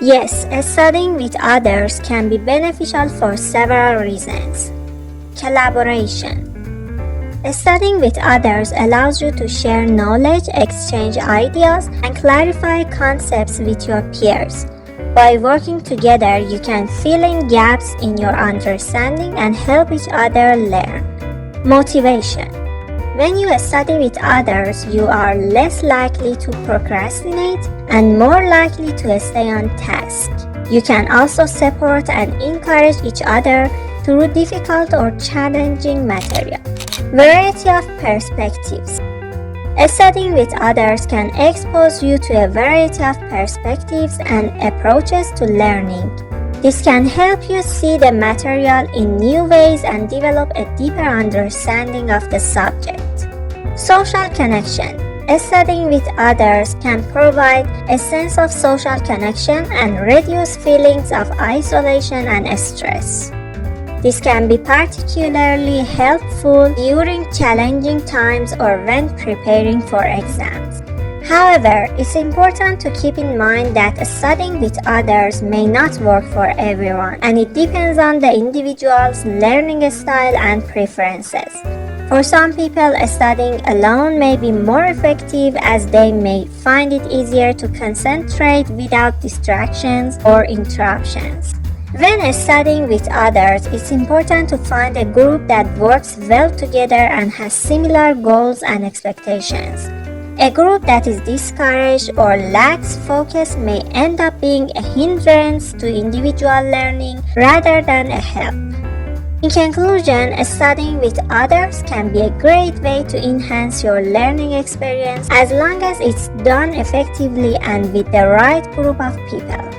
Yes, studying with others can be beneficial for several reasons. Collaboration. Studying with others allows you to share knowledge, exchange ideas, and clarify concepts with your peers. By working together, you can fill in gaps in your understanding and help each other learn. Motivation. When you study with others, you are less likely to procrastinate and more likely to stay on task. You can also support and encourage each other through difficult or challenging material. Variety of perspectives. Studying with others can expose you to a variety of perspectives and approaches to learning. This can help you see the material in new ways and develop a deeper understanding of the subject. Social connection. Studying with others can provide a sense of social connection and reduce feelings of isolation and stress. This can be particularly helpful during challenging times or when preparing for exams. However, it's important to keep in mind that studying with others may not work for everyone, and it depends on the individual's learning style and preferences. For some people, studying alone may be more effective as they may find it easier to concentrate without distractions or interruptions. When studying with others, it's important to find a group that works well together and has similar goals and expectations. A group that is discouraged or lacks focus may end up being a hindrance to individual learning rather than a help. In conclusion, studying with others can be a great way to enhance your learning experience as long as it's done effectively and with the right group of people.